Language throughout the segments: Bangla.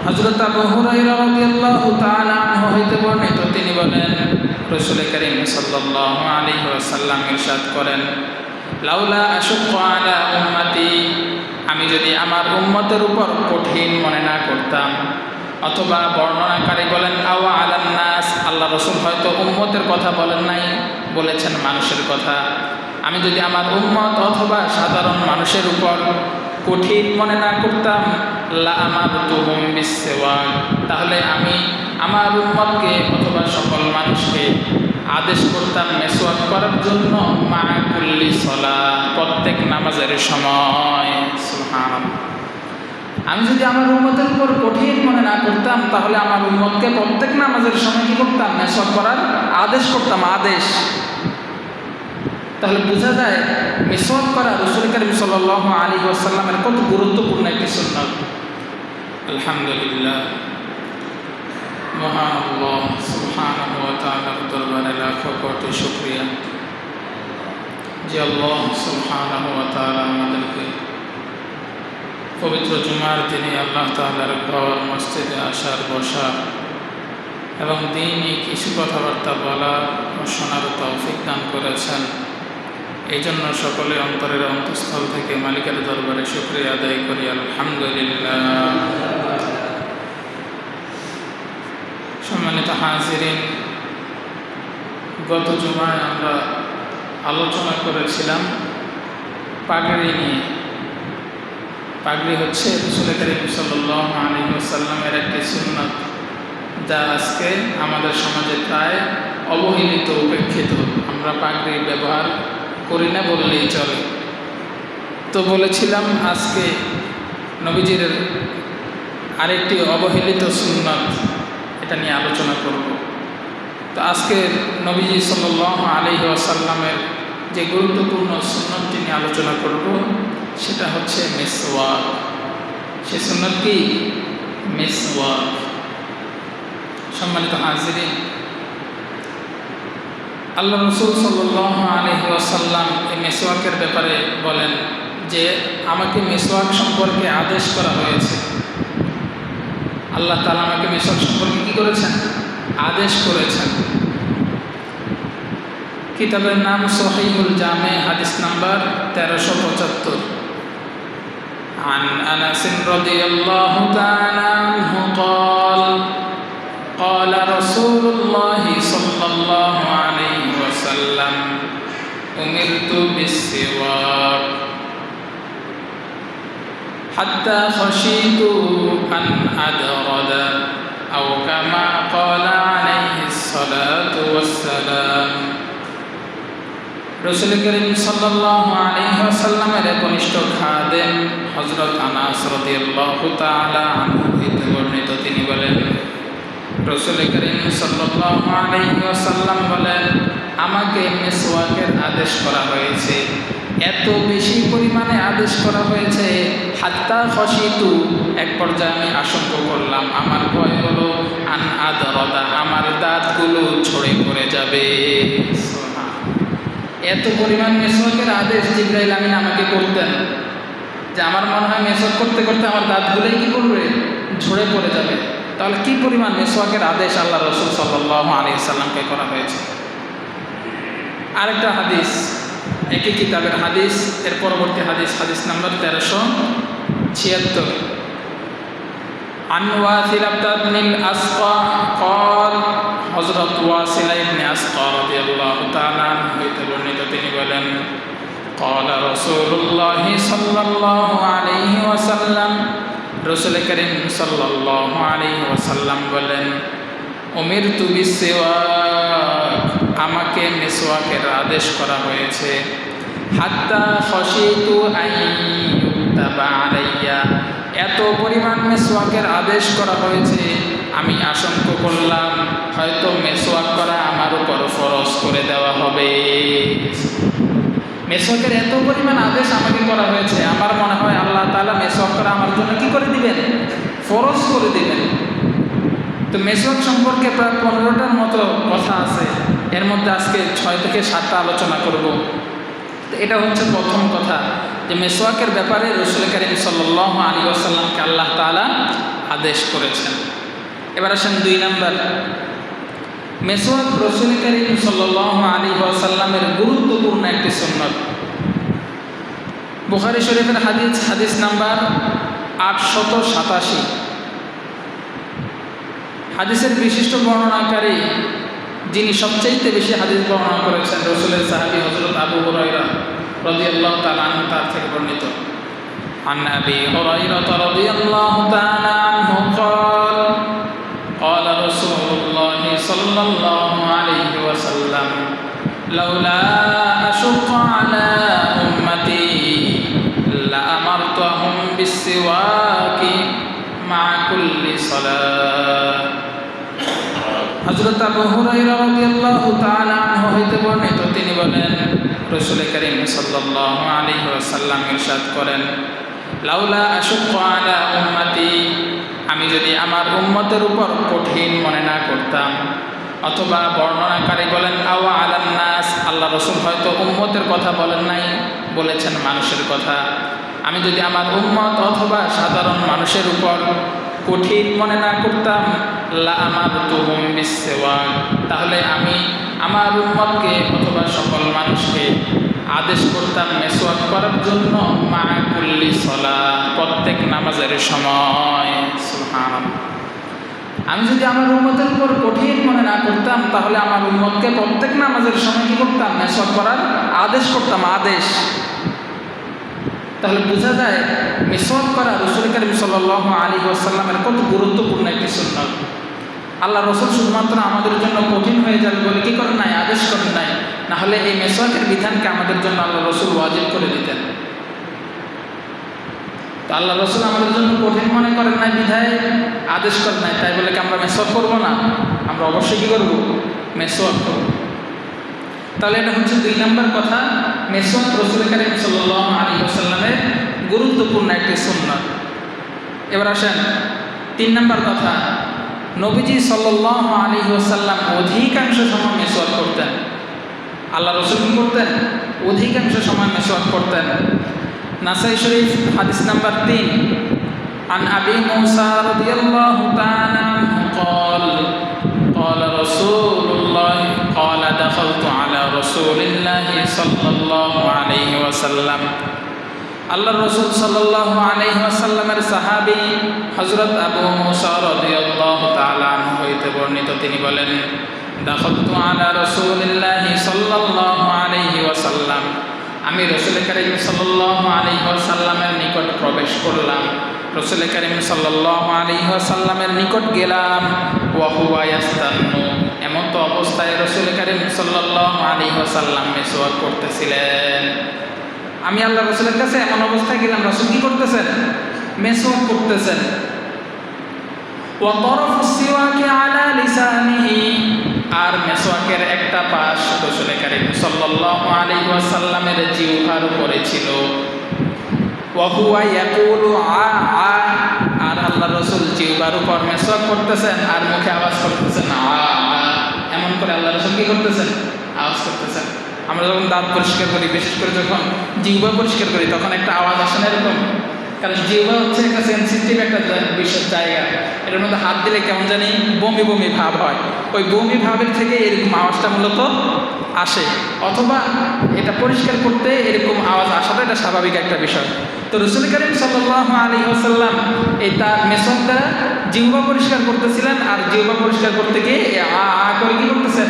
হযরত আবু হুরায়রা রাদিয়াল্লাহু তাআলা আনহু হইতে বর্ণিত, তিনি বলেন, রাসূল কারীম সাল্লাল্লাহু আলাইহি ওয়াসাল্লাম ইরশাদ করেন, লাউলা আশুক্কু আলা উম্মতি, আমি যদি আমার উম্মতের উপর কঠিন মনে না করতাম, অথবা বর্ণনাকারী বলেন আও আলান নাস, আল্লাহ রাসূল হয়তো উম্মতের কথা বলেন নাই, বলেছেন মানুষের কথা। আমি যদি আমার উম্মত অথবা সাধারণ মানুষের উপর কঠিন মনে না করতাম, লা আমারতুহুম বিসওয়াক, তাহলে আমি আমার উম্মতকে অথবা সকল মানুষকে আদেশ করতাম মেসওয়াক করার জন্য, মা কুল্লি সালাত, প্রত্যেক নামাজের সময়। সুবহানাল্লাহ। আমি যদি আমার উম্মতের উপর কঠিন মনে না করতাম, তাহলে আমার উম্মতকে প্রত্যেক নামাজের সময় কি করতাম? মেসওয়াক করার আদেশ করতাম, আদেশ। তাহলে বোঝা যায় মেসওয়াক করা রাসূল কারীম সাল্লাল্লাহু আলাইহি ওয়াসাল্লামের কত গুরুত্বপূর্ণ একটি সুন্নাত। আলহামদুলিল্লাহ, মহান আল্লাহ সুবহানাহু ওয়া তাআলার দরবারে লাখো কোটি শুকরিয়া যে আল্লাহ সুবহানাহু ওয়া তাআলা আমাদেরকে পবিত্র জুমার দিনে আল্লাহ তাআলার ঘর মসজিদে আসার, বসার এবং দিনই কিছু কথাবার্তা বলার ও শোনার তৌফিক দান করেছেন। এই জন্য সকলে অন্তরের অন্তঃস্থল থেকে মালিকের দরবারে শুকরিয়া আদায় করি, আলহামদুলিল্লাহ। সম্মানিত হাজিরিন, গত জুমায় আমরা আলোচনা করেছিলাম পাগড়ি নিয়ে। পাগড়ি হচ্ছে রাসূল কারীম সাল্লাল্লাহু আলাইহি ওয়াসাল্লামের একটি সুন্নাত, যা আজকে আমাদের সমাজে প্রায় অবহেলিত, উপেক্ষিত। আমরা পাগড়ি ব্যবহার করি না বললেই চলে। তো বলেছিলাম আজকে নবীজির আরেকটি অবহেলিত সুন্নাত, এটা নিয়ে আলোচনা করব। তো আজকে নবীজি সাল্লাল্লাহু আলাইহি ওয়াসাল্লামের যে গুরুত্বপূর্ণ সুন্নাতটি নিয়ে আলোচনা করব, সেটা হচ্ছে মিসওয়াক। সে সুন্নাত কি? মিসওয়াক। সম্মানিত হাজিরিন, আল্লাহ রাসূল সাল্লাল্লাহু আলাইহি ওয়াসাল্লাম এই মিসওয়াকের ব্যাপারে বলেন যে আমাকে মিসওয়াক সম্পর্কে আদেশ করা হয়েছে। আল্লাহ তাআলা আমাকে মিসওয়াক সম্পর্কে কি করেছেন? আদেশ করেছেন। কিতাবের নাম সহিহুল জামে, হাদিস নাম্বার 1375। عن أنس رضي الله تعالى عنه قال قال رسول الله صلى الله عليه وسلم أمرت بالسواك حتى خشيت أن أدرد أو كما قال عليه الصلاة والسلام। রাসূল কারীম সাল্লাল্লাহু আলাইহি ওয়াসাল্লামের কনিষ্ঠ খাদেম হযরত আনাস রাদিয়াল্লাহু তাআলা আনহু হতে বর্ণিত, তিনি বলেন, রাসূল কারীম সাল্লাল্লাহু আলাইহি ওয়াসাল্লাম বলেন, আমাকে মিসওয়াকের আদেশ করা হয়েছে। এত বেশি পরিমাণে আদেশ করা হয়েছে, হাত্তা খশিতু, এক পর্যায়ে আমি আশঙ্কা করলাম, আমার ভয় হলো, আন আদরাদা, আমার দাঁতগুলো ঝরে পড়ে যাবে। এত পরিমাণ মিসওয়াকের আদেশ জিবরাইল আমিন আমাকে করতেন যে আমার মনে হয় মিসওয়াক করতে করতে আমার দাঁতগুলোই কি করবে? ঝরে পড়ে যাবে। তাহলে কি পরিমাণ মিসওয়াকের আদেশ আল্লাহ রাসূল সাল্লাল্লাহু আলাইহি ওয়াসাল্লামকে করা হয়েছে। আরেকটা হাদিস, একই কিতাবের হাদিস, এর পরবর্তী হাদিস, হাদিস নাম্বার 1376। عن واثل بن الأسقى قال হযরত ওয়াসিলা ইবনে আসকা রাদিয়াল্লাহু তাআলা আনহু হতে বর্ণিত, তিনি বলেন, قال رسول الله صلى الله عليه وسلم, রাসূল কারীম সাল্লাল্লাহু আলাইহি ওয়াসাল্লাম বলেন, উমিরতু বিসওয়াক, আমাকে মিসওয়াকের আদেশ করা হয়েছে। হাত্তা খশিতু আন ইউতাবা আলাইয়া, এত পরিমাণ মিসওয়াকের আদেশ করা হয়েছে, আমি আশঙ্কা করলাম হয়তো মিসওয়াক করা আমার উপর ফরজ করে দেওয়া হবে। মিসওয়াকের এত পরিমাণ আদেশ আমাকে করা হয়েছে, আমার মনে হয় আল্লাহ তাআলা মিসওয়াক করা আমার জন্য কি করে দিবেন? ফরজ করে দিবেন। তো মিসওয়াক সম্পর্কে প্রায় 15টার মতো কথা আছে, এর মধ্যে আজকে 6 থেকে 7টা আলোচনা করব। তো এটা হচ্ছে প্রথম কথা, যে মিসওয়াকের ব্যাপারে রাসূল কারীম সাল্লাল্লাহু আলাইহি ওয়াসাল্লামকে আল্লাহ তাআলা আদেশ করেছেন। এবার আসেন 2 নাম্বার, মেসওয়াক রাসূল করিম সাল্লাল্লাহু আলাইহি ওয়াসাল্লামের গুরুত্বপূর্ণ একটি সুন্নাত। বুখারী শরীফের হাদিস নাম্বার 887। হাদিসের বিশিষ্ট বর্ণনাকারী যিনি সবচাইতে বেশি হাদিস বর্ণনা করেছেন রাসূলের সাহাবী হযরত আবু হুরায়রা রাদিয়াল্লাহু তাআলা আনহু তার থেকে বর্ণিত। عن أبي هريرة رضي الله تعالى عنه قال قال رسول الله صلى الله عليه وسلم لولا أشق على أمتي لأمرتهم بالسواك مع كل صلاة। হযরত আবু হুরায়রা রাদিয়াল্লাহু তাআলা আনহু হইতে বর্ণিত, তিনি বলেন রাসূল করিম সাল্লাল্লাহু আলাইহি ওয়াসাল্লাম ইরশাদ করেন, লাউলা আশুক্কু আলা উম্মতি, আমি যদি আমার উম্মতের উপর কঠিন মনে না করতাম, অথবা বর্ণনাকারী বলেন আও আলান নাস, আল্লাহ রাসূল হয়তো উম্মতের কথা বলেন নাই, বলেছেন মানুষের কথা। আমি যদি আমার উম্মত অথবা সাধারণ মানুষের উপর কঠিন মনে না করতাম, লা আমারতুহুম বিসওয়াক, তাহলে আমি আমার উম্মতকে অথবা সকল মানুষকে আদেশ করতাম মেসওয়াক করার জন্য মা কুল্লি সালাত, প্রত্যেক নামাজের সময়। সুবহানাল্লাহ। আমি যদি আমার উম্মতের উপর কঠিন মনে না করতাম, তাহলে আমার উম্মতকে প্রত্যেক নামাজের সময় কি করতাম? মেসওয়াক করার আদেশ করতাম, আদেশ। তাহলে বোঝা যায় মেসওয়াক করা রাসূল করিম সাল্লাল্লাহু আলাইহি ওয়াসাল্লামের কত গুরুত্বপূর্ণ একটি সুন্নাত। আল্লাহ রাসূল শুধুমাত্র আমাদের জন্য কঠিন হয়ে যাবে বলে কি করেন নাই, আদেশ করেন নাই, না হলে এই মেসওয়াকের বিধানকে আমাদের জন্য আল্লাহ রাসূল ওয়াজিব করে দিতেন। তো আল্লাহ রাসূল আমাদের জন্য কঠিন মনে করেন নাই বিধায় আদেশ করেন নাই, তাই বলে কি আমরা মেসওয়াক করবো না? আমরা অবশ্যই কি করবো? মেসওয়াক করব। তাহলে এটা হচ্ছে 2 নম্বর কথা, মেসওয়াক রাসূল করিম সাল্লাল্লাহু আলাইহি ওয়াসাল্লামের গুরুত্বপূর্ণ একটি সুন্নাত। এবার আসেন 3 নম্বর কথা, নবীজি সাল্লাল্লাহু আলাইহি ওয়াসাল্লাম অধিকাংশ সময় মেসওয়াক করতেন। আল্লাহ রাসূল কি করতেন? অধিকাংশ সময় মেসওয়াক করতেন। নাসাই শরীফ হাদিস নাম্বার 3, عن أبي موسى رضي الله تعالى عنه قال قال رسول الله قال دخلت على رسول الله صلى الله عليه وسلم। আল্লাহ রাসূল সাল্লাল্লাহু আলাইহি ওয়াসাল্লামের সাহাবী হযরত আবু মুসা রাদিয়াল্লাহু তাআলা আনহু হইতে বর্ণিত, তিনি বলেন, দাখালতু আলা রাসূলিল্লাহি সাল্লাল্লাহু আলাইহি ওয়াসাল্লাম, আমি রাসূল করিম সাল্লাল্লাহু আলাইহি ওয়াসাল্লামের নিকট প্রবেশ করলাম, রাসূল করিম সাল্লাল্লাহু আলাইহি ওয়াসাল্লামের নিকট গেলাম, ওয়া হুয়া ইয়াস্তান্নু, এমন তো অবস্থায় রাসূল করিম সাল্লাল্লাহু আলাইহি ওয়াসাল্লাম মেসওয়াক করতেছিলেন। আমি আল্লাহ রাসূলের কাছে এমন অবস্থায় গেলাম, রাসূল কি করতেছেন? মেসওয়াক করতেছেন। ওয়া তারাফু সিওয়াকি আলা লিসানিহি, আর মেসওয়াকের একটা পাশ রাসূল করিম সাল্লাল্লাহু আলাইহি ওয়াসাল্লামের জিহ্বার উপরে ছিল। ওয়া হুয়া ইয়াকুলু আ আ, আর আল্লাহ রাসূল জিহ্বার উপর মেসওয়াক করতেছেন আর মুখে আওয়াজ করতেছেন আ আ, এমন করে আল্লাহ রাসূল কি করতেছেন? আওয়াজ করতেছেন। আমরা যখন দাঁত পরিষ্কার করি, বিশেষ করে যখন জিহ্বা পরিষ্কার করি, তখন একটা আওয়াজ আসে না এরকম? কারণ জিহ্বা হচ্ছে একটা সেন্সিটিভ একটা বিশেষ জায়গা, এটার মধ্যে হাত দিলে কেমন জানি বমি বমি ভাব হয়, ওই বমি ভাবের থেকে এরকম আওয়াজটা মূলত আসে, অথবা এটা পরিষ্কার করতে এরকম আওয়াজ আসাটা এটা স্বাভাবিক একটা বিষয়। তো রাসূল করিম সাল্লাল্লাহু আলাইহি ওয়াসাল্লাম এই তার মেসওয়াক দ্বারা জিহ্বা পরিষ্কার করতেছিলেন, আর জিহ্বা পরিষ্কার করতে গিয়ে আ আ করে কি করতেছেন?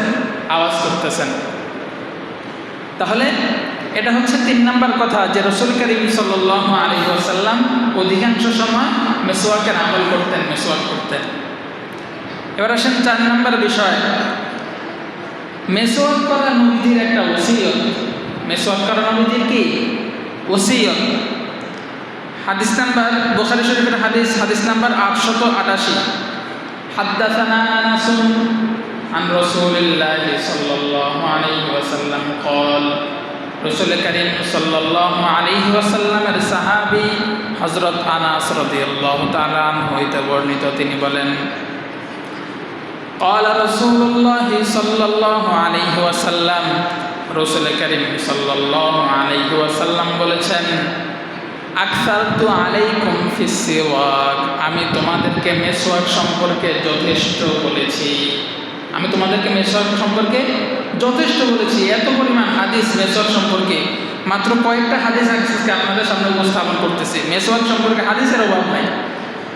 আওয়াজ করতেছেন। তাহলে এটা হচ্ছে 3 নম্বর কথা, যে রাসূল করিম সাল্লাল্লাহু আলাইহি ওয়াসাল্লাম অধিকাংশ সময় মেসওয়াকের আমল করতেন, মেসওয়াক করতেন। এবার আসেন 4 নম্বর বিষয়, মেসওয়াক করা নবীজির একটা ওসিয়ত। মেসওয়াক করা নবীজির কি? ওসিয়ত। হাদিস নাম্বার বুখারী শরীফের হাদিস নাম্বার 888, হাদাসানা আনাসুন عن رسول الله صلى الله عليه وسلم قال, রাসূল করিম সাল্লাল্লাহু আলাইহি ওয়াসাল্লামের সাহাবী হযরত আনাস রাদিয়াল্লাহু তাআলা আনহু হইতে বর্ণিত, তিনি বলেন, قال رسول الله صلى الله عليه وسلم, রাসূল করিম সাল্লাল্লাহু আলাইহি ওয়াসাল্লাম বলেছেন, আকসারতু আলাইকুম ফিস সিওয়াক, আমি তোমাদেরকে মেসওয়াক সম্পর্কে যথেষ্ট বলেছি। আমি তোমাদেরকে মেসওয়াক সম্পর্কে যথেষ্ট বলেছি। এত পরিমাণ হাদিস মেসওয়াক সম্পর্কে, মাত্র কয়েকটা হাদিস আজকে আপনাদের সামনে উপস্থাপন করতেছি। মেসওয়াক সম্পর্কে হাদিসের অভাব নাই।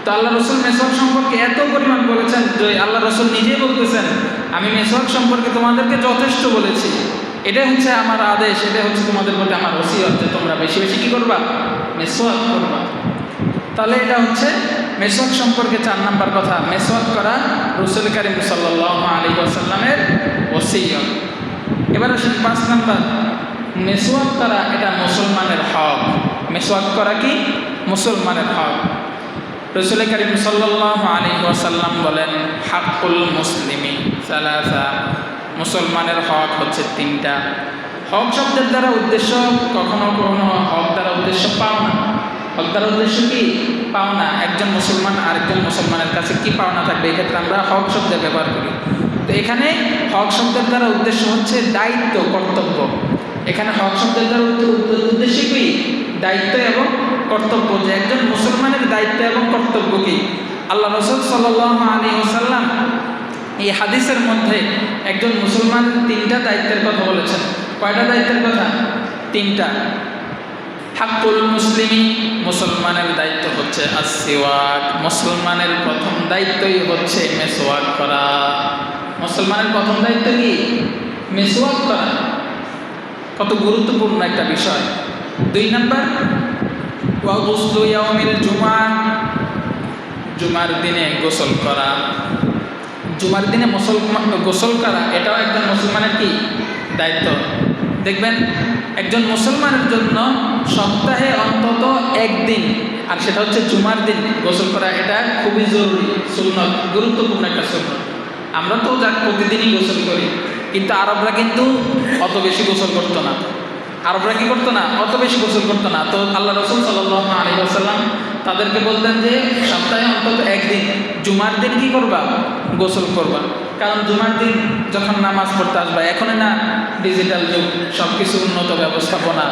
তো আল্লাহ রসুল মেসওয়াক সম্পর্কে এত পরিমাণ বলেছেন যে আল্লাহ রসুল নিজেই বলতেছেন, আমি মেসওয়াক সম্পর্কে তোমাদেরকে যথেষ্ট বলেছি। এটাই হচ্ছে আমার আদেশ, এটাই হচ্ছে তোমাদের প্রতি আমার ওসিয়ত যে তোমরা বেশি বেশি কী করবা? মেসওয়াক করবা। তাহলে এটা হচ্ছে মেসওয়াক সম্পর্কে 4 নাম্বার কথা। মেসওয়াক করা রাসূল কারীম সাল্লাল্লাহু আলাইহি ওয়াসাল্লামের ওসিয়ত। এবার আসেন 5 নাম্বার, মেসওয়াক করা এটা মুসলমানের হক। মেসওয়াক করা কি? মুসলমানের হক। রাসূল কারীম সাল্লাল্লাহু আলাইহি ওয়াসাল্লাম বলেন, হাক্কুল মুসলিমি সালাসা, মুসলমানের হক হচ্ছে 3টা। হক শব্দের দ্বারা উদ্দেশ্য কখনো কখনো হক দ্বারা উদ্দেশ্য পাওনা। হক দ্বারা উদ্দেশ্য কি? পাওনা। একজন মুসলমান আরেকজন মুসলমানের কাছে কি পাওনা থাকবে, এক্ষেত্রে আমরা হক শব্দের ব্যবহার করি। তো এখানে হক শব্দের দ্বারা উদ্দেশ্য হচ্ছে দায়িত্ব, কর্তব্য। এখানে হক শব্দের দ্বারা উদ্দেশ্য কি? দায়িত্ব এবং কর্তব্য। যে একজন মুসলমানের দায়িত্ব এবং কর্তব্য কি? আল্লাহ রাসূল সাল্লাল্লাহু আলাইহি ওয়াসাল্লাম এই হাদিসের মধ্যে একজন মুসলমান 3টা দায়িত্বের কথা বলেছেন। কয়টা দায়িত্বের কথা? 3টা। হাক্কুল মুসলিমি, মুসলমানের দায়িত্ব হচ্ছে আসওয়াক। মুসলমানের প্রথম দায়িত্বই হচ্ছে মেসওয়াক করা। মুসলমানের প্রথম দায়িত্ব কি? মেসওয়াক করা। কত গুরুত্বপূর্ণ একটা বিষয়। 2 নাম্বার, ওয়া গুসলু ইয়াউমিল জুমআ, জুমার দিনে গোসল করা। জুমার দিনে গোসল করা এটাও একজন মুসলমানের কি? দায়িত্ব। দেখবেন একজন মুসলমানের জন্য সপ্তাহে অন্তত 1 দিন, আর সেটা হচ্ছে জুমার দিন গোসল করা, এটা খুবই জরুরি, সুন্নত, গুরুত্বপূর্ণ একটা সুন্নত। আমরা তো প্রতিদিনই গোসল করি, কিন্তু আরবরা কিন্তু অত বেশি গোসল করতো না। আরবরা কি করতো না? অত বেশি গোসল করতো না। তো আল্লাহ রাসূল সাল্লাল্লাহু আলাইহি ওয়াসাল্লাম তাদেরকে বলতেন যে সপ্তাহে অন্তত 1 দিন জুমার দিন কি করবা? গোসল করবা। কারণ জুমার দিন যখন নামাজ পড়তে আসবা, এখন না ডিজিটাল যুগ, সব কিছু উন্নত ব্যবস্থাপনা,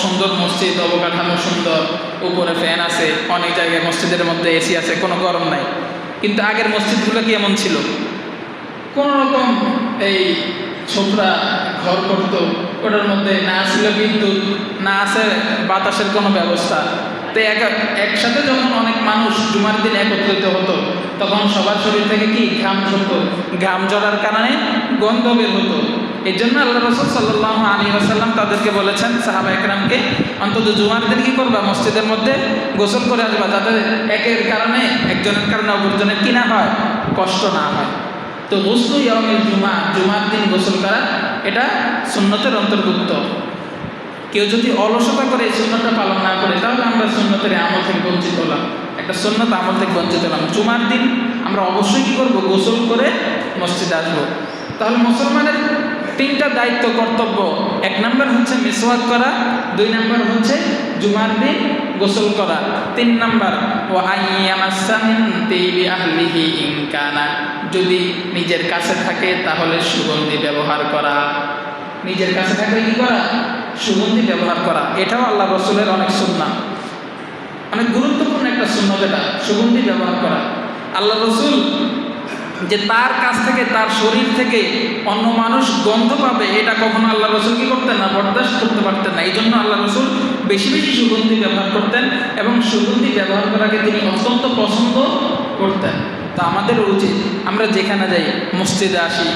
সুন্দর মসজিদ, অবকাঠামো সুন্দর, উপরে ফ্যান আছে, অনেক জায়গায় মসজিদের মধ্যে এসি আছে, কোনো গরম নাই। কিন্তু আগের মসজিদগুলো কি এমন ছিল? কোনো রকম এই ছোটরা ঘর করতো, ওটার মধ্যে না ছিল বিদ্যুৎ, না আছে বাতাসের কোনো ব্যবস্থা। তো একসাথে যখন অনেক মানুষ জুমার দিন একত্রিত হতো, তখন সবার শরীর থেকে কি ঘাম ঝরতো, ঘাম ঝরার কারণে গন্ধ বের হতো। এই জন্য আল্লাহ রাসূল সাল্লাল্লাহু আলাইহি ওয়াসাল্লাম তাদেরকে বলেছেন, সাহাবা একরামকে, অন্তত জুমার দিন কি করবা? মসজিদের মধ্যে গোসল করে আসবা, যাতে একের কারণে, একজনের কারণে অপরজনের কি না হয়, কষ্ট না হয়। তো গুসলু ইয়াউমিল জুমআ, জুমার দিন গোসল করা এটা সুন্নতের অন্তর্ভুক্ত। কেউ যদি অলসতা করে এই সুন্নতটা পালন না করে, তাহলে আমরা সুন্নতের আমল থেকে বঞ্চিত হলাম, একটা সুন্নত আমল থেকে বঞ্চিত হলাম। জুমার দিন আমরা অবশ্যই কী করবো? গোসল করে মসজিদে আসবো। তাহলে মুসলমানের 3টা দায়িত্ব, কর্তব্য। 1 নাম্বার হচ্ছে মিসওয়াক করা, 2 নাম্বার হচ্ছে জুমার দিন গোসল করা, 3 নাম্বার ওয়া আইয়ামাসসা মিন তিবি আহলিহি ইন কানা, যদি নিজের কাছে থাকে তাহলে সুগন্ধি ব্যবহার করা। নিজের কাছে থাকলে কি করা? সুগন্ধি ব্যবহার করা। এটাও আল্লাহ রাসূলের অনেক সুন্নাহ, অনেক গুরুত্বপূর্ণ একটা সুন্নাহ, এটা সুগন্ধি ব্যবহার করা। আল্লাহ রাসূল যে তার কাছ থেকে, তার শরীর থেকে অন্য মানুষ গন্ধ পাবে, এটা কখনো আল্লাহ রাসূল কি করতেন না? বরদাস্ত করতে পারতেন না। এই জন্য আল্লাহ রাসূল বেশি বেশি সুগন্ধি ব্যবহার করতেন এবং সুগন্ধি ব্যবহার করাকে তিনি অত্যন্ত পছন্দ করতেন। তো আমাদের উচিত, আমরা যেখানে যাই, মসজিদে আসি,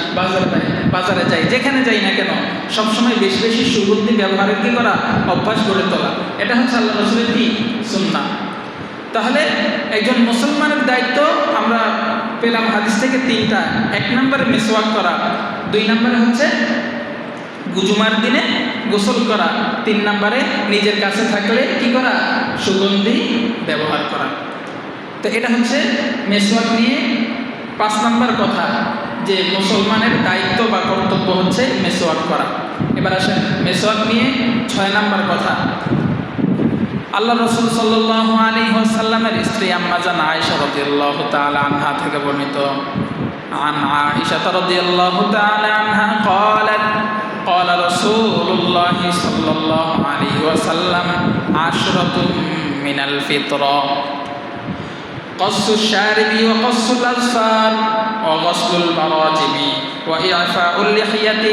বাজারে যাই, যেখানে যাই না কেন, সবসময় বেশি বেশি সুগন্ধি ব্যবহারের কি করা? অভ্যাস গড়ে তোলা। এটা হচ্ছে আল্লাহ রাসূলের কি? সুন্নাহ। তাহলে একজন মুসলমানের দায়িত্ব আমরা পেলাম হাদিস থেকে 3টা। 1 নম্বরে মিসওয়াক করা, 2 নম্বরে হচ্ছে জুমার দিনে গোসল করা, 3 নম্বরে নিজের কাছে থাকলে কি করা? সুগন্ধি ব্যবহার করা। তো এটা হচ্ছে মিসওয়াক নিয়ে 5 নম্বর কথা, যে মুসলমানের দায়িত্ব বা কর্তব্য হচ্ছে মিসওয়াক করা। এবার আসেন মিসওয়াক নিয়ে 6 নম্বর কথা। আল্লাহ রাসূল সাল্লাল্লাহু আলাইহি ওয়াসাল্লামের স্ত্রী আম্মা জান আয়েশা রাদিয়াল্লাহু তাআলা আনহা থেকে বর্ণিত, আন আয়েশা রাদিয়াল্লাহু তাআলা আনহা قالت قال رسول الله صلى الله عليه وسلم আশরাতুম মিনাল ফিতরা قص الشارب وقص الأظفار وغسل البراجم وإعفاء اللحية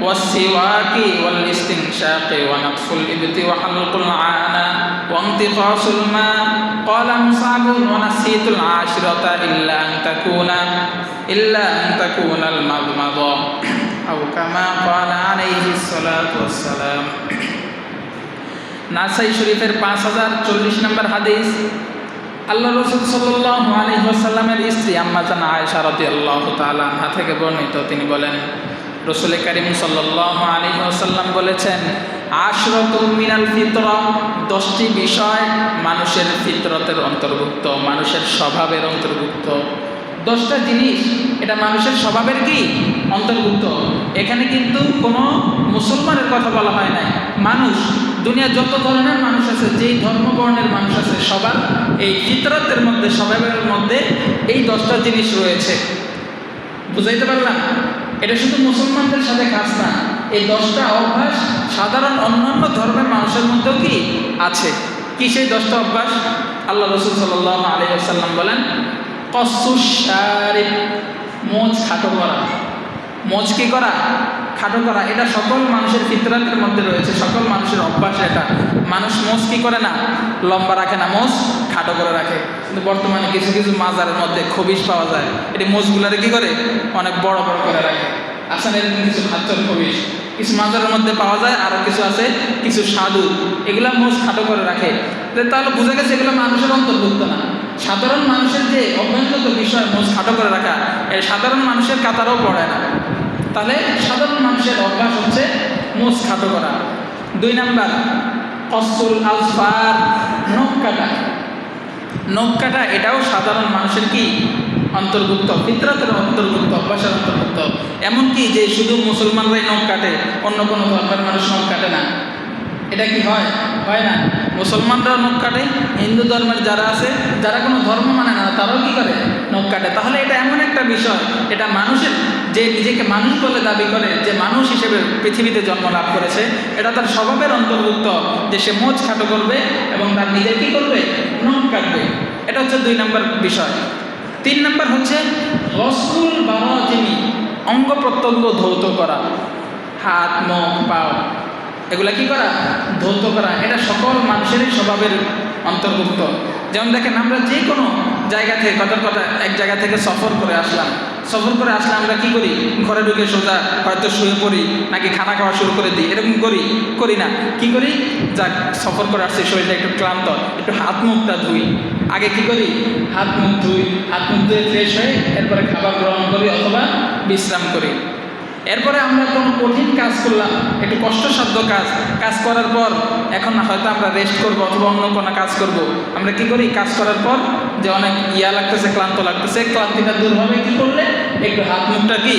والسواك والاستنشاق ونطف الإبط وحلق العانة وانتقاص الماء قال مصعب ونسيت العاشرة إلا أن تكون المضمضة أو كما قال عليه الصلاة والسلام নাসাই শরীফের 5040 নম্বর হাদিস। আল্লাহ রাসূল সাল্লাল্লাহু আলাইহি ওয়াসাল্লামের স্ত্রী আম্মা জান আয়েশা রাদিয়াল্লাহু তাআলা আনহা থেকে বর্ণিত, তিনি বলেন রাসূল কারীম সাল্লাল্লাহু আলাইহি ওয়াসাল্লাম বলেছেন, আশরাতুম মিনাল ফিতরা, 10টি বিষয় মানুষের ফিতরতের অন্তর্ভুক্ত, মানুষের স্বভাবের অন্তর্ভুক্ত। 10টা জিনিস এটা মানুষের স্বভাবের কি অন্তর্ভুক্ত। এখানে কিন্তু কোনো মুসলমানের কথা বলা হয় নাই। মানুষ, দুনিয়া যত ধরনের মানুষ আছে, যেই ধর্মবর্ণের মানুষ আছে, সবার এই ফিতরতের মধ্যে, স্বভাবের মধ্যে এই 10টা জিনিস রয়েছে। বুঝাইতে পারলাম? এটা শুধু মুসলমানদের সাথে কাজ না, এই 10টা অভ্যাস সাধারণ অন্যান্য ধর্মের মানুষের মধ্যেও কি আছে। কি সেই 10টা অভ্যাস? আল্লাহ রাসূল সাল্লাল্লাহু আলাইহি ওয়াসাল্লাম বলেন, কসুস শারিব, মোচ খাটো করা। মোচ কি করা? খাটো করা। এটা সকল মানুষের ফিতরাতের মধ্যে রয়েছে, সকল মানুষের অভ্যাস এটা। মানুষ মোচ কি করে না? লম্বা রাখে না, মোচ খাটো করে রাখে। কিন্তু বর্তমানে কিছু কিছু মাজারের মধ্যে খবিশ পাওয়া যায়, এটি মোচগুলারে কি করে? অনেক বড় বড় করে রাখে। আসলে এরকম কিছু খাচ্চর খবিশ কিছু মাজারের মধ্যে পাওয়া যায়, আরও কিছু আছে কিছু সাধু, এগুলা মোচ খাটো করে রাখে। তাহলে বোঝা গেছে এগুলো মানুষের অন্তর্ভুক্ত না। সাধারণ মানুষের যে অভ্যাসগত বিষয় মোচ খাটো করে রাখা, এই সাধারণ মানুষের কাতারও পড়ে না। তাহলে সাধারণ মানুষের অভ্যাস হচ্ছে মোচ খাটো করা। 2 নাম্বার, কসুল আজফার, নখ কাটা। নখ কাটা এটাও সাধারণ মানুষের কি অন্তর্ভুক্ত, ফিতরাতের অন্তর্ভুক্ত, অভ্যাসের অন্তর্ভুক্ত। এমনকি যে শুধু মুসলমানরাই নখ কাটে, অন্য কোনো ধর্মের মানুষ নখ কাটে না। এটা কি হয়? হয় না। মুসলমানরাও নখ কাটে, হিন্দু ধর্মের যারা আছে, যারা কোনো ধর্ম মানে না, তারাও কি করে? নখ কাটে। তাহলে এটা এমন একটা বিষয়, এটা মানুষের, যে নিজেকে মানুষ বলে দাবি করে, যে মানুষ হিসেবে পৃথিবীতে জন্ম লাভ করেছে, এটা তার স্বভাবের অন্তর্ভুক্ত যে সে মোচ খাটো করবে এবং তার নিজের কি করবে? নখ কাটবে। এটা হচ্ছে 2 নম্বর বিষয়। 3 নম্বর হচ্ছে গসুল বারাজিমি, অঙ্গ প্রত্যঙ্গ ধৌত করা। হাত, মুখ, পা, এগুলা কি করা? ধৌত করা। এটা সকল মানুষেরই স্বভাবের অন্তর্ভুক্ত। যেমন দেখেন, আমরা যে কোনো জায়গা থেকে কথা এক জায়গা থেকে সফর করে আসলাম, আমরা কি করি? ঘরে ঢুকে সোজা হয়তো শুয়ে পড়ি, নাকি খানা খাওয়া শুরু করে দিই, এরকম করি না? কি করি? যাক, সফর করে আসছি, শরীরটা একটু ক্লান্ত, একটু হাত মুখটা ধুই। আগে কি করি? হাত মুখ ধুয়ে ফ্রেশ হয়ে এরপরে খাবার গ্রহণ করি অথবা বিশ্রাম করি। এরপরে আমরা কোনো কঠিন কাজ করলাম, একটু কষ্টসাধ্য কাজ করার পর এখন হয়তো আমরা রেস্ট করবো অথবা অন্য কোনো কাজ করব। আমরা কি করি? কাজ করার পর যে অনেক লাগতেছে, ক্লান্ত লাগতেছে, ক্লান্তিটা দূর হবে কি করলে? একটু হাত মুখটা কি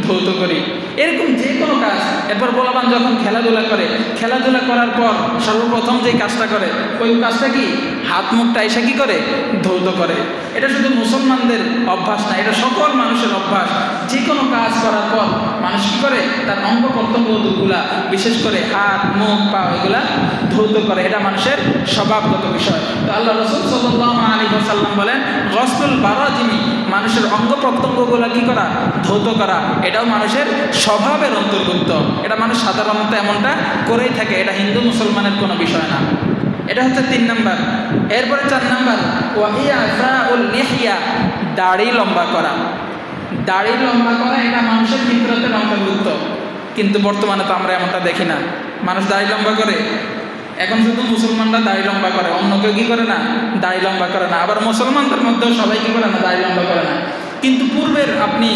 ধৌত করি। এরকম যে কোনো কাজ। এরপর বলবান যখন খেলাধুলা করার পর সর্বপ্রথম যে কাজটা করে, ওই কাজটা কি? হাত মুখটা এসে কি করে? ধৌত করে। এটা শুধু মুসলমানদের অভ্যাস না, এটা সকল মানুষের অভ্যাস। যে কোনো কাজ করার পর মানুষ কি করে? তার অঙ্গ প্রত্যঙ্গগুলা, বিশেষ করে হাত, মুখ, পা, এগুলা ধৌত করে। এটা মানুষের স্বভাবগত বিষয়। তো আল্লাহ রাসূল সাল্লাল্লাহু আলাইহি ওয়াসাল্লাম বলেন, গসলুল বারাজিমি, মানুষের অঙ্গ প্রত্যঙ্গগুলা কি করা? ধৌত করা। এটাও মানুষের স্বভাবের অন্তর্ভুক্ত। এটা মানুষ সাধারণত এমনটা করেই থাকে, এটা হিন্দু মুসলমানের কোনো বিষয় না। এটা হচ্ছে 3 নাম্বার। এরপরে 4 নাম্বার, ওয়াইফাউল লিহিয়া, দাড়ি লম্বা করা। দাড়ি লম্বা করা এটা মানুষের ফিতরতের অন্তর্ভুক্ত। কিন্তু বর্তমানে তো আমরা এমনটা দেখি না। মানুষ দাড়ি লম্বা করে, এখন শুধু মুসলমানরা দাড়ি লম্বা করে, অন্য কেউ কি করে না? দাড়ি লম্বা করে না। আবার মুসলমানদের মধ্যেও সবাই কি করে না? দাড়ি লম্বা করে না। কিন্তু পূর্বের আপনি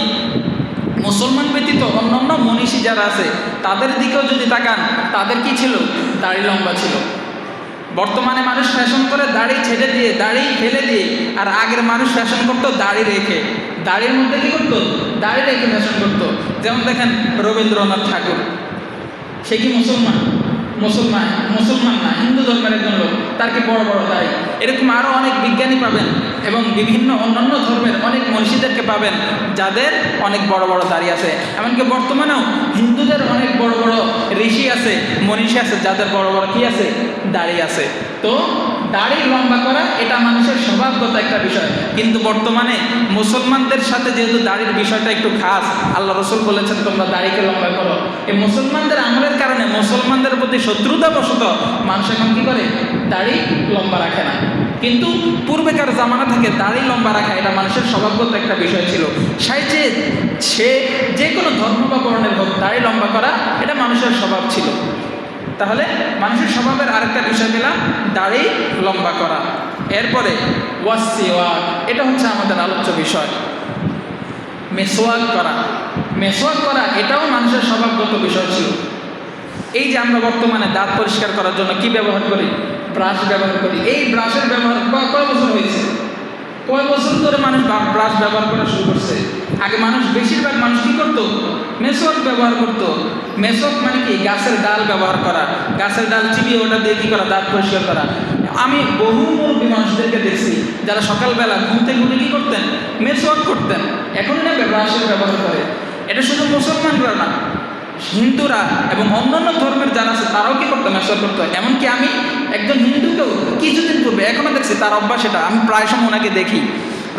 মুসলমান ব্যতীত অন্যান্য মনীষী যারা আছে, তাদের দিকেও যদি তাকান, তাদের কি ছিল? দাড়ি লম্বা ছিল। বর্তমানে মানুষ ফ্যাশন করে দাড়ি ছেড়ে দিয়ে, দাড়ি ফেলে দিয়ে, আর আগের মানুষ ফ্যাশন করতো দাড়ি রেখে। দাড়ির মধ্যে কি করতো? দাড়ি রেখে ফ্যাশন করতো। যেমন দেখেন রবীন্দ্রনাথ ঠাকুর, সে কি মুসলমান না, হিন্দু ধর্মের একজন লোক, তার কি বড় বড় দাড়ি। এরকম আরও অনেক বিজ্ঞানী পাবেন এবং বিভিন্ন অন্যান্য ধর্মের অনেক মনীষীদেরকে পাবেন যাদের অনেক বড় বড় দাড়ি আছে। এমনকি বর্তমানেও হিন্দুদের অনেক বড় বড় ঋষি আছে, মনীষী আছে যাদের বড় বড় কি আছে, দাড়ি আছে। তো দাড়ি লম্বা করা এটা মানুষের স্বভাবগত একটা বিষয়, কিন্তু বর্তমানে মুসলমানদের সাথে যেহেতু দাড়ির বিষয়টা একটু খাস, আল্লাহ রসুল বলেছেন তোমরা দাড়িকে লম্বা করো। এই মুসলমানদের আমলের কারণে মুসলমানদের প্রতি শত্রুতাবশত মানুষ এখন কি করে, দাড়ি লম্বা রাখে না। কিন্তু পূর্বেকার জামানা থেকে দাড়ি লম্বা রাখা এটা মানুষের স্বভাবগত একটা বিষয় ছিল। সে যে কোনো ধর্ম বা বর্ণের হোক, দাড়ি লম্বা করা এটা মানুষের স্বভাব ছিল। তাহলে মানুষের স্বভাবের আরেকটা বিষয় পেলাম, দাড়ি লম্বা করা। এরপরে ওয়াসিওয়াক, এটা হচ্ছে আমাদের আলোচ্য বিষয়। মেসওয়াক করা এটাও মানুষের স্বভাবগত বিষয় ছিল। এই যে আমরা বর্তমানে দাঁত পরিষ্কার করার জন্য কি ব্যবহার করি, ব্রাশ ব্যবহার করি। এই ব্রাশের ব্যবহার কয় বছর হয়েছে, কয় বছর ধরে মানুষ ব্রাশ ব্যবহার করা শুরু করছে? আগে বেশিরভাগ মানুষ কি করতো, মেসওয়াক ব্যবহার করতো। মেসওয়াক মানে কি, গাছের ডাল ব্যবহার করা, গাছের ডাল চিবিয়ে ওটা দিয়ে কি করা, দাঁত পরিষ্কার করা। আমি বহু মুরব্বী মানুষদেরকে দেখছি যারা সকালবেলা ঘুম থেকে উঠে কি করতেন, মেসওয়াক করতেন। এখন না ব্রাশের ব্যবহার করে। এটা শুধু মুসলমানরা না, হিন্দুরা এবং অন্যান্য ধর্মের যারা আছে তারাও কি করতো, মেসওয়াক করতো। এমনকি আমি একজন হিন্দুকেও কিছুদিন পূর্বে এখনো দেখছি তার অভ্যাস এটা, আমি প্রায় সময় ওনাকে দেখি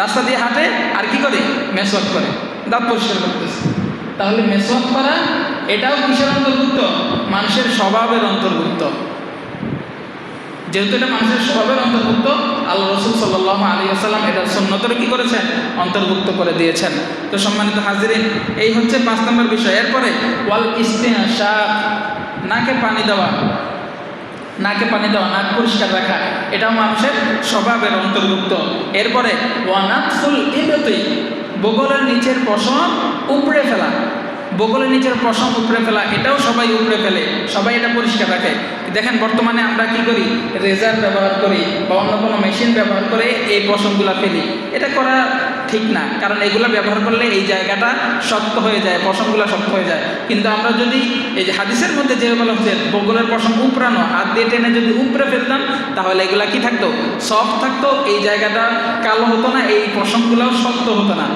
রাস্তা দিয়ে হাঁটে আর কি করে, মেসওয়াক করে, দাঁত পরিষ্কার করতেছে। তাহলে মেসওয়াক করা এটাও কিসের অন্তর্ভুক্ত, মানুষের স্বভাবের অন্তর্ভুক্ত। যেহেতু এটা মানুষের স্বভাবের অন্তর্ভুক্ত, আল্লাহ রসুল সাল্লাল্লাহু আলাইহি ওয়াসাল্লাম এটা সুন্নতরে কি করেছেন, অন্তর্ভুক্ত করে দিয়েছেন। তো সম্মানিত হাজিরিন, এই হচ্ছে 5 নম্বর বিষয়। এরপরে ওয়াল ইস্তিনশাক, নাকে পানি দেওয়া, নাক পরিষ্কার রাখা, এটাও মানুষের স্বভাবের অন্তর্ভুক্ত। এরপরে ওয়ানাতফুল ইবতি, বগলের নিচের পশম উপড়ে ফেলা, বগলের নিচের পশম উপড়ে ফেলা, এটাও সবাই উপড়ে ফেলে, সবাই এটা পরিষ্কার রাখে। দেখেন বর্তমানে আমরা কি করি, রেজার ব্যবহার করি বা অন্য কোনো মেশিন ব্যবহার করে এই পশমগুলো ফেলি। এটা করা ঠিক না, কারণ এগুলো ব্যবহার করলে এই জায়গাটা শক্ত হয়ে যায়, পশমগুলো শক্ত হয়ে যায়। কিন্তু আমরা যদি এই যে হাদিসের মধ্যে যে বলা হচ্ছে বগলের পশম উপড়ানো, হাত দিয়ে টেনে যদি উপড়ে ফেলতাম তাহলে এগুলা কি থাকতো, সফট থাকতো, এই জায়গাটা কালো হতো না, এই পশমগুলোও শক্ত হতো না।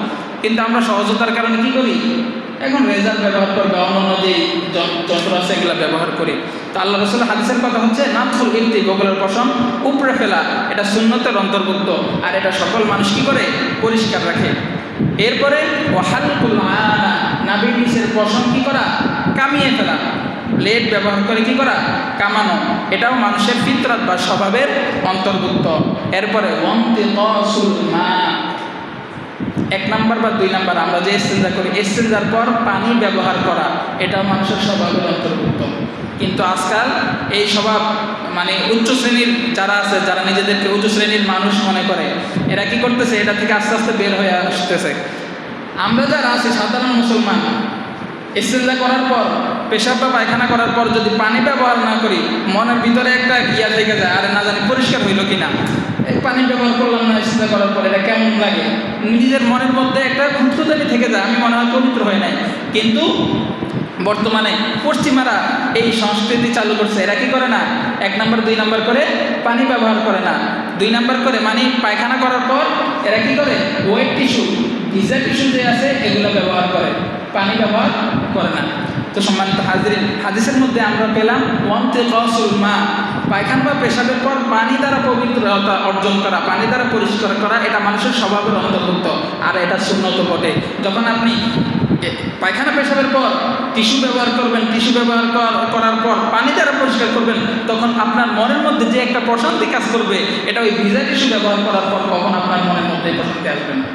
কিন্তু আমরা সহজতার কারণে কি করি, এখন রেজার ব্যবহার করবে, অন্যান্য যে যন্ত্র আছে এগুলো ব্যবহার করি। তো আল্লাহ রসুল হাদিসের কথা হচ্ছে নাতফুল ইবতি, বগলের পশম উপড়ে ফেলা, এটা সুন্নতের অন্তর্ভুক্ত, আর এটা সকল মানুষ কি করে, পরিষ্কার রাখে। এরপরে ওয়াহালকুল আনা, নাভির নিচের পশম কি করা, কামিয়ে ফেলা, ব্লেড ব্যবহার করে কি করা, কামানো, এটাও মানুষের ফিতরাত বা স্বভাবের অন্তর্ভুক্ত। এরপরে ওয়ান্তিকাসুল মা, 1 নাম্বার বা 2 নাম্বার আমরা যে ইস্তেঞ্জা করি, ইস্তেঞ্জার পর পানি ব্যবহার করা, এটাও মানুষের স্বভাবের অন্তর্ভুক্ত। কিন্তু আজকাল এই স্বভাব মানে উচ্চ শ্রেণীর যারা আছে, যারা নিজেদেরকে উচ্চ শ্রেণীর মানুষ মনে করে, এরা কি করতেছে, এটা থেকে আস্তে আস্তে বের হয়ে আসতেছে। আমরা যারা আছি সাধারণ মুসলমান, ইস্তেঞ্জা করার পর, পেশাব বা পায়খানা করার পর যদি পানি ব্যবহার না করি, মনের ভিতরে একটা ইয়া থেকে যায়, আরে না জানি পরিষ্কার হইল কিনা, পানি ব্যবহার করলাম না ইস্তেঞ্জা করার পর, এটা কেমন লাগে, নিজের মনের মধ্যে একটা খুঁতখুঁতানি থেকে যায়, আমি মনে হয় পবিত্র হয় নাই। কিন্তু বর্তমানে পশ্চিমারা এই সংস্কৃতি চালু করছে, এরা কি করে না, 1 নাম্বার 2 নাম্বার করে পানি ব্যবহার করে না, 2 নাম্বার করে মানে পায়খানা করার পর এরা কি করে, ওয়েট টিস্যু, ভিজা টিস্যু যে আছে এগুলো ব্যবহার করে, পানি ব্যবহার করে না। তো সম্মানিত হাজিরিন, হাদিসের মধ্যে আমরা পেলাম ওয়ান্তিকাসুল মা, পায়খানা বা পেশাবের পর পানি দ্বারা পবিত্রতা অর্জন করা, পানি দ্বারা পরিষ্কার করা, এটা মানুষের স্বভাবের অন্তর্ভুক্ত, আর এটা সুন্নত বটে। যখন আপনি পায়খানা পেশাবের পর টিস্যু ব্যবহার করবেন, টিস্যু ব্যবহার করার পর পানি দ্বারা পরিষ্কার করবেন, তখন আপনার মনের মধ্যে যে একটা প্রশান্তি কাজ করবে, এটা ওই ভিজা টিস্যু ব্যবহার করার পর কখন আপনার মনের মধ্যে প্রশান্তি আসবে না।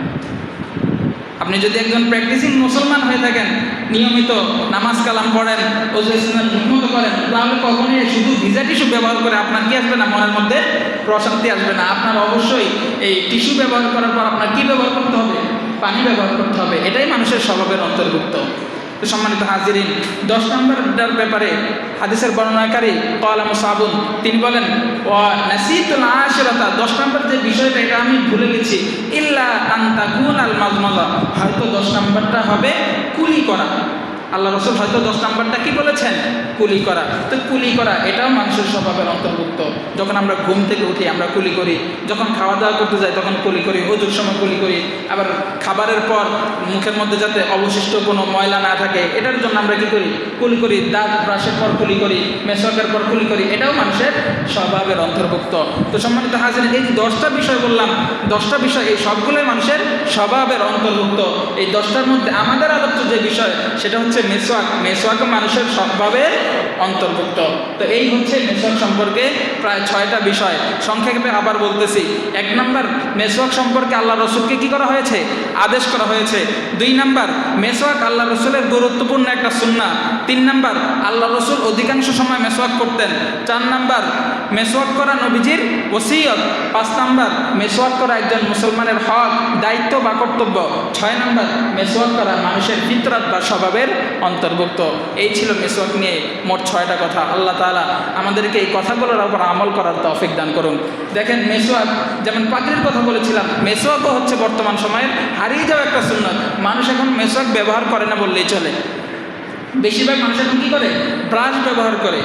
আপনি যদি একজন প্র্যাকটিসিং মুসলমান হয়ে থাকেন, নিয়মিত নামাজ কালাম পড়েন, ওযু ইসলাম ঠিকমতো করেন, তাহলে কখনোই শুধু ভিজা টিস্যু ব্যবহার করে আপনার কি আসবে না, মনের মধ্যে প্রশান্তি আসবে না। আপনার অবশ্যই এই টিস্যু ব্যবহার করার পর আপনার কি ব্যবহার করতে হবে, পানি ব্যবহার করতে হবে, এটাই মানুষের স্বভাবের অন্তর্ভুক্ত। তো সম্মানিত হাজিরিন, 10 নম্বরটার ব্যাপারে হাদিসের বর্ণনাকারী ক্বালা মুসাবুন, তিনি বলেন ওয়া নাসিতুল আশিরাতা, 10 নম্বর যে বিষয়টা এটা আমি ভুলে গেছি, ইল্লা আন তাকুনাল মাজমাযা, হয়তো 10 নম্বরটা হবে কুলি করা। আল্লাহ রসুল হয়তো 10 নম্বরটা কি বলেছেন? কুলি করা। তো কুলি করা এটাও মানুষের স্বভাবের অন্তর্ভুক্ত। যখন আমরা ঘুম থেকে উঠি আমরা কুলি করি, যখন খাওয়া দাওয়া করতে যাই তখন কুলি করি, ওজুর সময় কুলি করি, আবার খাবারের পর মুখের মধ্যে যাতে অবশিষ্ট কোনো ময়লা না থাকে এটার জন্য আমরা কি করি? কুলি করি। দাঁত ব্রাশের পর কুলি করি, মেসওয়াকের পর কুলি করি, এটাও মানুষের স্বভাবের অন্তর্ভুক্ত। তো সম্মানিত হাজির, এই 10টা বিষয় বললাম, 10টা বিষয় এই সবগুলোই মানুষের স্বভাবের অন্তর্ভুক্ত। এই 10টার মধ্যে আমাদের আলোচ্য যে বিষয় সেটা হচ্ছে মেসওয়াক। মেসওয়াক মানুষের স্বভাবের অন্তর্ভুক্ত। তো এই হচ্ছে মেসওয়াক সম্পর্কে প্রায় 6টা বিষয়। সংক্ষেপে আবার বলতেছি। 1 নম্বর, মেসওয়াক সম্পর্কে আল্লাহ রসুলকে কি করা হয়েছে? আদেশ করা হয়েছে। 2 নম্বর, মেসওয়াক আল্লাহ রসুলের গুরুত্বপূর্ণ একটা সুন্নাহ। 3 নম্বর, আল্লাহ রসুল অধিকাংশ সময় মেসওয়াক করতেন। 4 নম্বর, মেসওয়াক করা নবীজির ওসিয়ত। 5 নম্বর, মেসওয়াক করা একজন মুসলমানের হক, দায়িত্ব বা কর্তব্য। 6 নম্বর, মেসওয়াক করা মানুষের ফিতরাত বা স্বভাবের অন্তর্ভুক্ত। এই ছিল মেসওয়াক নিয়ে মোট 6টা কথা। আল্লাহ তাআলা আমাদেরকে এই কথাগুলোর উপর আমল করার তৌফিক দান করুন। দেখেন, মেসওয়াক যেমন পাখির কথা বলেছিলাম, মেসওয়াকও হচ্ছে বর্তমান সময়ের হারিয়ে যাওয়া একটা সুন্নাত। মানুষ এখন মেসওয়াক ব্যবহার করে না বললেই চলে। বেশিরভাগ মানুষ এখন কী করে? ব্রাশ ব্যবহার করে।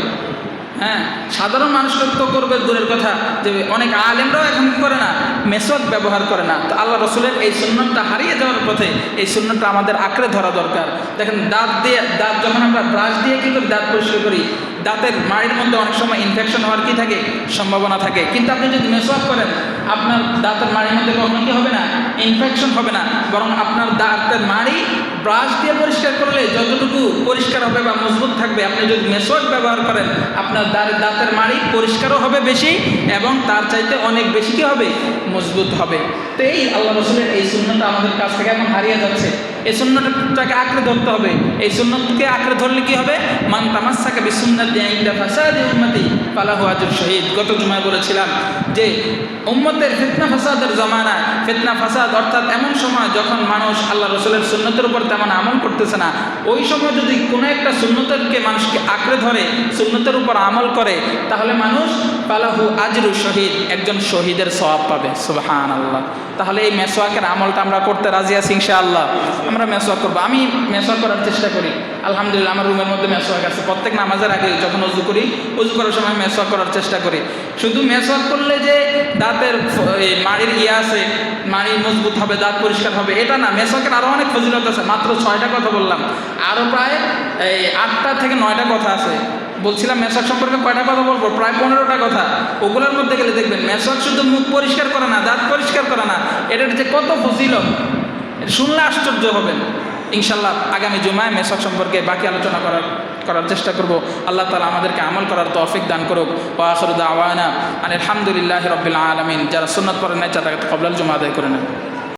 হ্যাঁ, সাধারণ মানুষ তো করবে দূরের কথা, যে অনেক আলেমরাও এখন কী করে না? মেসওয়াক ব্যবহার করে না। তো আল্লাহ রসুলের এই সুন্নাতটা হারিয়ে যাওয়ার পথে এই সুন্নাতটা আমাদের আঁকড়ে ধরা দরকার। দেখেন, দাঁত যখন আমরা ব্রাশ দিয়ে কী করি? দাঁত পরিষ্কার করি, দাঁতের মাড়ির মধ্যে অনেক সময় ইনফেকশন হওয়ার কি থাকে? সম্ভাবনা থাকে। কিন্তু আপনি যদি মেসওয়াক করেন, আপনার দাঁতের মাড়ির মধ্যে কখনো কি হবে না? ইনফেকশন হবে না, বরং আপনার দাঁতের মাড়ি ব্রাশ দিয়ে পরিষ্কার করলে যতটুকু পরিষ্কার হবে বা মজবুত থাকবে, আপনি যদি মেসওয়াক ব্যবহার করেন আপনার দাঁতের মাড়ি পরিষ্কারও হবে বেশি, এবং তার চাইতে অনেক বেশি কি হবে? মজবুত হবে। তো এই আল্লাহ রসুলের এই সুন্নাতটা আমাদের কাছ থেকে এখন হারিয়ে যাচ্ছে। এই সুন্নাতটাকে আঁকড়ে ধরতে হবে। এই সুন্নাতকে আঁকড়ে ধরলে কি হবে? মান তামাসসাকা বিসুন্নতি ইনদা ফাসাদি উম্মতি ফালাহু আজরুশ শহীদ। গত জুমায় বলেছিলাম যে উম্মতের ফিতনা ফাসাদের জামানায়, ফিতনা ফাসাদ অর্থাৎ এমন সময় যখন মানুষ আল্লাহ রসুলের সুন্নতের উপর তেমন আমল করতেছে না, ওই সময় যদি কোনো একটা সুন্নতকে মানুষকে আঁকড়ে ধরে সুন্নতের উপর আমল করে, তাহলে মানুষ ফালাহু আজরুশ শহীদ, একজন শহীদের সওয়াব পাবে। সুবহানাল্লাহ। তাহলে এই মেসওয়াকের আমলটা আমরা করতে রাজি আছি ইনশাআল্লাহ। আমরা মেসওয়াক করবো। আমি মেসওয়াক করার চেষ্টা করি, আলহামদুলিল্লাহ। আমার রুমের মধ্যে মেসওয়াক আছে। প্রত্যেক নামাজের আগে যখন ওযু করি, ওযু করার সময় মেসওয়াক করার চেষ্টা করি। শুধু মেসওয়াক করলে যে দাঁতের মাড়ির আছে, মাড়ি মজবুত হবে, দাঁত পরিষ্কার হবে, এটা না। মেসওয়াকের আরও অনেক ফজিলত আছে। মাত্র 6টা কথা বললাম, আরও প্রায় 8টা থেকে 9টা কথা আছে। বলছিলাম মেসওয়াক সম্পর্কে কয়টা কথা বলবো? প্রায় 15টা কথা। ওগুলোর মধ্যে গেলে দেখবেন মেসওয়াক শুধু মুখ পরিষ্কার করে না, দাঁত পরিষ্কার করে না, এটার যে কত ফজিলত শুনলে আশ্চর্য হবেন। ইনশাল্লাহ আগামী জুমায় মেসওয়াক সম্পর্কে বাকি আলোচনা করার চেষ্টা করব। আল্লাহ তাআলা আমাদেরকে আমল করার তৌফিক দান করুক। ওয়া আখিরু দাওয়ানা আলহামদুলিল্লাহি রাব্বিল আলামিন। যারা সুন্নাত পড়েন নাই তারা কবলাল জুমা আদায় করে নেন।